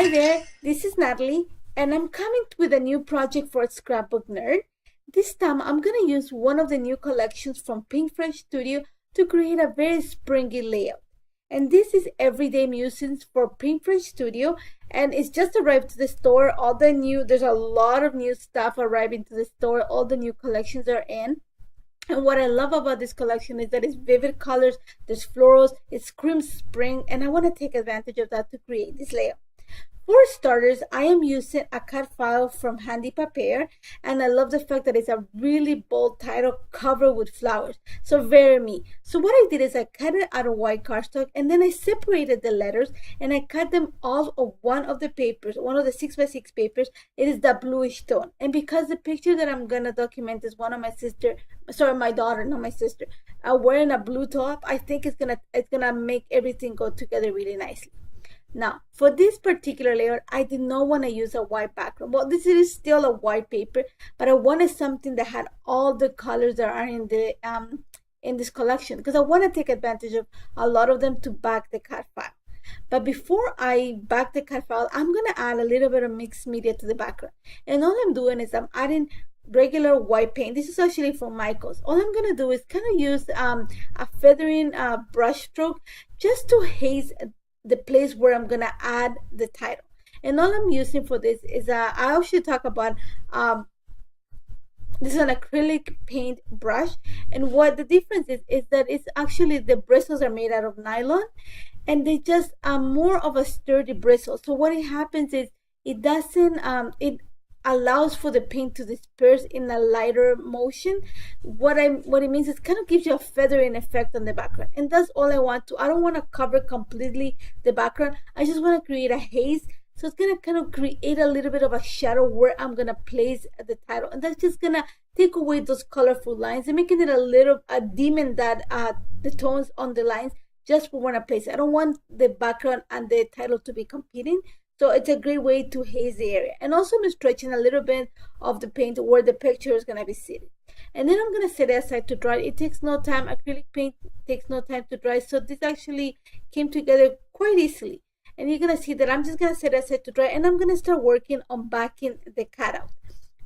Hi there, this is Natalie, and I'm coming with a new project for Scrapbook Nerd. This time, I'm going to use one of the new collections from Pinkfresh Studio to create a very springy layout. And this is Everyday Musings for Pinkfresh Studio, and it's just arrived to the store. There's a lot of new stuff arriving to the store. All the new collections are in. And what I love about this collection is that it's vivid colors, there's florals, it screams spring, and I want to take advantage of that to create this layout. For starters, I am using a cut file from Handipaper, and I love the fact that it's a really bold title covered with flowers. So very me. So what I did is I cut it out of white cardstock, and then I separated the letters, and I cut them off of one of the papers, one of the 6x6 papers. It is the bluish tone. And because the picture that I'm gonna document is one of my daughter, not my sister, wearing a blue top, I think it's gonna make everything go together really nicely. Now, for this particular layout, I did not want to use a white background. Well, this is still a white paper, but I wanted something that had all the colors that are in this collection, because I want to take advantage of a lot of them to back the cut file. But before I back the cut file, I'm going to add a little bit of mixed media to the background. And all I'm doing is I'm adding regular white paint. This is actually from Michaels. All I'm going to do is kind of use a feathering brush stroke just to haze the place where I'm gonna add the title. And all I'm using for this is I actually talk about this is an acrylic paint brush, and what the difference is that it's actually the bristles are made out of nylon, and they just are more of a sturdy bristle. So what it happens is it doesn't it allows for the paint to disperse in a lighter motion. What it means is kind of gives you a feathering effect on the background, and that's all I want to. I don't want to cover completely the background. I just want to create a haze, so it's gonna kind of create a little bit of a shadow where I'm gonna place the title, and that's just gonna take away those colorful lines and making it a little dimming that the tones on the lines just for when I place it. I don't want the background and the title to be competing. So it's a great way to haze the area. And also I'm stretching a little bit of the paint where the picture is going to be sitting. And then I'm going to set it aside to dry. It takes no time. Acrylic paint takes no time to dry. So this actually came together quite easily. And you're going to see that I'm just going to set it aside to dry. And I'm going to start working on backing the cutout.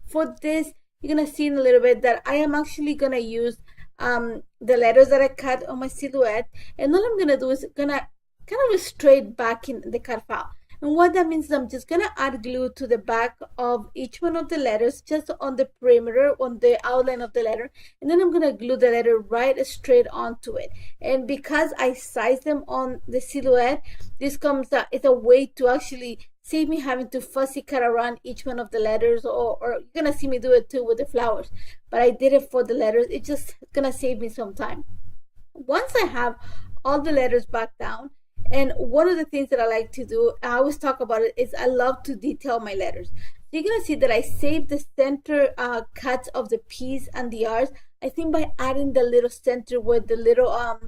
For this, you're going to see in a little bit that I am actually going to use the letters that I cut on my silhouette. And all I'm going to do is going to kind of straight back in the cut file. And what that means is I'm just going to add glue to the back of each one of the letters, just on the perimeter, on the outline of the letter. And then I'm going to glue the letter right straight onto it. And because I size them on the silhouette, this it's a way to actually save me having to fussy cut around each one of the letters, or you're going to see me do it too with the flowers. But I did it for the letters. It's just going to save me some time. Once I have all the letters back down, and one of the things that I like to do, I always talk about it, is I love to detail my letters. So you're going to see that I saved the center cuts of the P's and the R's. I think by adding the little center with the little, I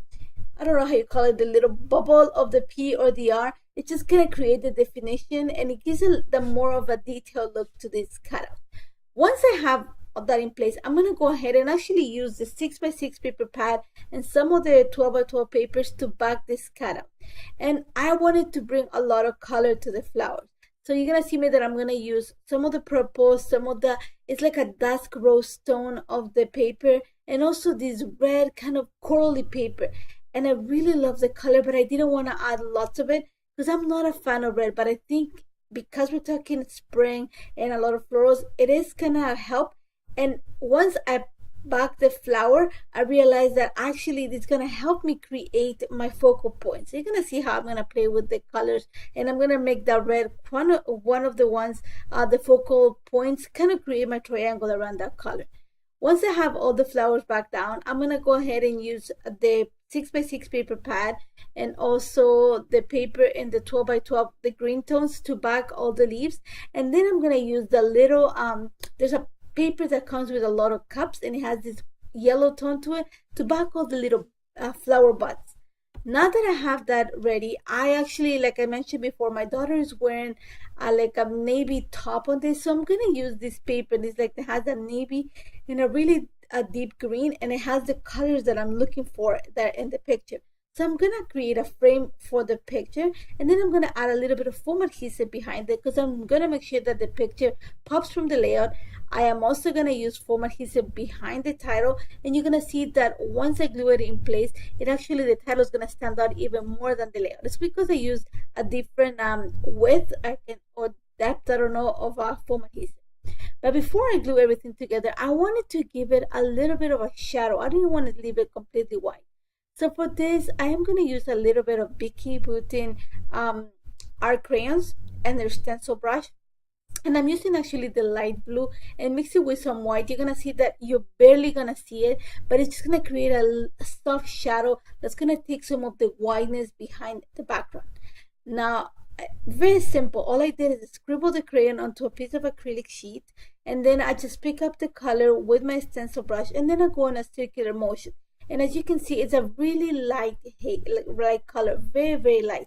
don't know how you call it, the little bubble of the P or the R, it's just going to create the definition, and it gives it the more of a detailed look to this cutout. Once I have that in place, I'm going to go ahead and actually use the 6x6 paper pad and some of the 12x12 papers to back this cutout. And I wanted to bring a lot of color to the flowers. So you're going to see me that I'm going to use some of the purple, it's like a dusk rose tone of the paper, and also this red kind of corally paper. And I really love the color, but I didn't want to add lots of it because I'm not a fan of red. But I think because we're talking spring and a lot of florals, it is going to help. And once I back the flower, I realized that actually it's going to help me create my focal points. So you're going to see how I'm going to play with the colors, and I'm going to make that red one of the ones, the focal points, kind of create my triangle around that color. Once I have all the flowers back down, I'm going to go ahead and use the 6x6 paper pad and also the paper in the 12x12, the green tones, to back all the leaves. And then I'm going to use the little, there's a paper that comes with a lot of cups, and it has this yellow tone to it to back all the little flower buds. Now that I have that ready, I actually, like I mentioned before, my daughter is wearing like a navy top on this, so I'm gonna use this paper. It's like it has a navy and a really deep green, and it has the colors that I'm looking for that in the picture. So I'm gonna create a frame for the picture, and then I'm gonna add a little bit of foam adhesive behind it because I'm gonna make sure that the picture pops from the layout. I am also gonna use foam adhesive behind the title, and you're gonna see that once I glue it in place, it actually, the title is gonna stand out even more than the layout. It's because I used a different width or depth, I don't know, of foam adhesive. But before I glue everything together, I wanted to give it a little bit of a shadow. I didn't want to leave it completely white. So for this, I am going to use a little bit of Bicky Boutin art crayons and their stencil brush. And I'm using actually the light blue and mix it with some white. You're going to see that you're barely going to see it, but it's just going to create a soft shadow that's going to take some of the whiteness behind the background. Now, very simple. All I did is scribble the crayon onto a piece of acrylic sheet, and then I just pick up the color with my stencil brush, and then I go in a circular motion. And as you can see, it's a really light color, very, very light.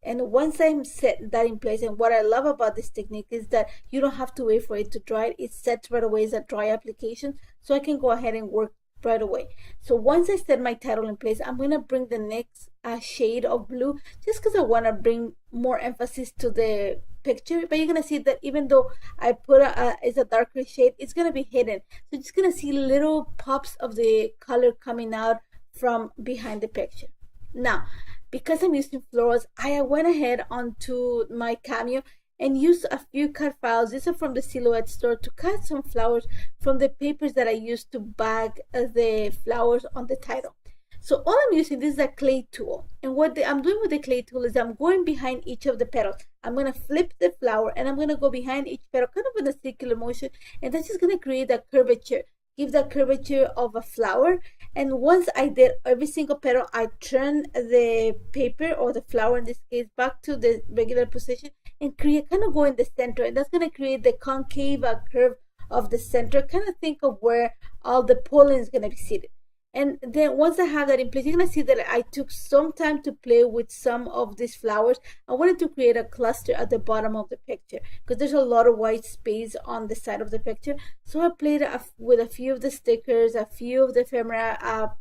And once I'm set that in place, and what I love about this technique is that you don't have to wait for it to dry. It's set right away as a dry application, so I can go ahead and work right away. So once I set my title in place, I'm going to bring the next shade of blue just because I want to bring more emphasis to the picture. But you're going to see that even though I put it's a darker shade, it's going to be hidden. So you're just going to see little pops of the color coming out from behind the picture. Now, because I'm using florals, I went ahead onto my Cameo and use a few cut files. These are from the Silhouette store to cut some flowers from the papers that I used to bag the flowers on the title. So all I'm using, this is a clay tool. And what I'm doing with the clay tool is I'm going behind each of the petals. I'm going to flip the flower and I'm going to go behind each petal kind of in a circular motion. And that's just going to create a curvature, give the curvature of a flower. And once I did every single petal, I turn the paper or the flower in this case back to the regular position and create, kind of go in the center. And that's going to create the concave curve of the center. Kind of think of where all the pollen is going to be seated. And then once I have that in place, you're going to see that I took some time to play with some of these flowers. I wanted to create a cluster at the bottom of the picture because there's a lot of white space on the side of the picture. So I played with a few of the stickers, a few of the ephemera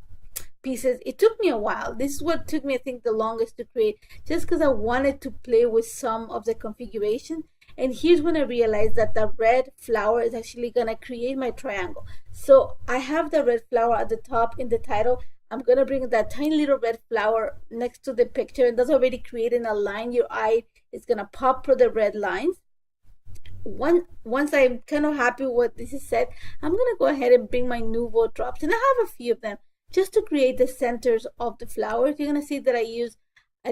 pieces. It took me a while. This is what took me, I think, the longest to create, just because I wanted to play with some of the configuration. And here's when I realized that the red flower is actually going to create my triangle. So I have the red flower at the top in the title. I'm going to bring that tiny little red flower next to the picture, and that's already creating a line. Your eye is going to pop for the red lines. Once I'm kind of happy with what this is set, I'm going to go ahead and bring my Nuvo drops, and I have a few of them just to create the centers of the flowers. You're going to see that I use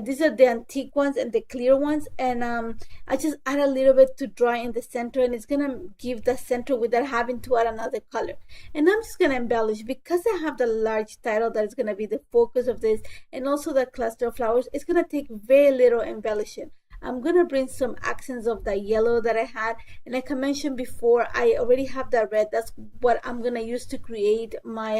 these are the antique ones and the clear ones, and I just add a little bit to dry in the center, and it's gonna give the center without having to add another color. And I'm just gonna embellish because I have the large title that is gonna be the focus of this, and also the cluster of flowers. It's gonna take very little embellishing. I'm gonna bring some accents of the yellow that I had, and like I mentioned before, I already have the red. That's what I'm gonna use to create my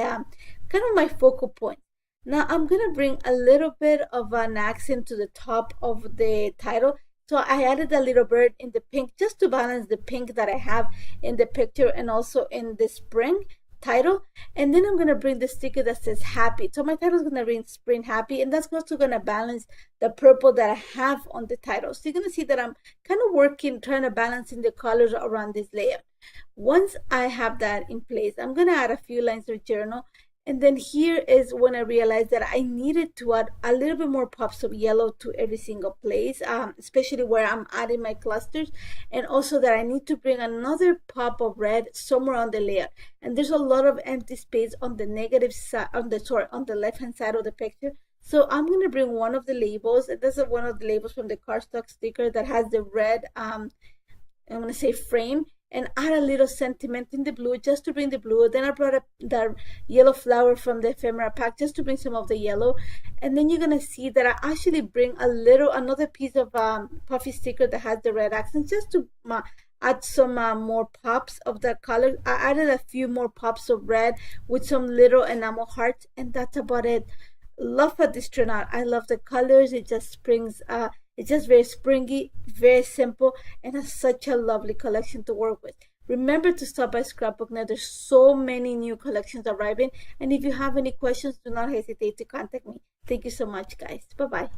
kind of my focal point. Now I'm going to bring a little bit of an accent to the top of the title. So I added a little bird in the pink just to balance the pink that I have in the picture and also in the spring title. And then I'm going to bring the sticker that says happy. So my title is going to read spring happy, and that's also going to balance the purple that I have on the title. So you're going to see that I'm kind of working, trying to balance in the colors around this layer. Once I have that in place, I'm going to add a few lines of journal. And then here is when I realized that I needed to add a little bit more pops of yellow to every single place, especially where I'm adding my clusters, and also that I need to bring another pop of red somewhere on the layer. And there's a lot of empty space on the negative side, on the left hand side of the picture. So I'm going to bring one of the labels, and this is one of the labels from the cardstock sticker that has the red, I'm going to say frame, and add a little sentiment in the blue just to bring the blue. Then I brought up the yellow flower from the ephemera pack just to bring some of the yellow. And then you're gonna see that I actually bring another piece of puffy sticker that has the red accent just to add some more pops of the color. I added a few more pops of red with some little enamel hearts, and that's about it. Love how this turned out. I love the colors. It just springs it's just very springy, very simple, and has such a lovely collection to work with. Remember to stop by Scrapbook Nerd. There's so many new collections arriving, and if you have any questions, do not hesitate to contact me. Thank you so much, guys. Bye bye.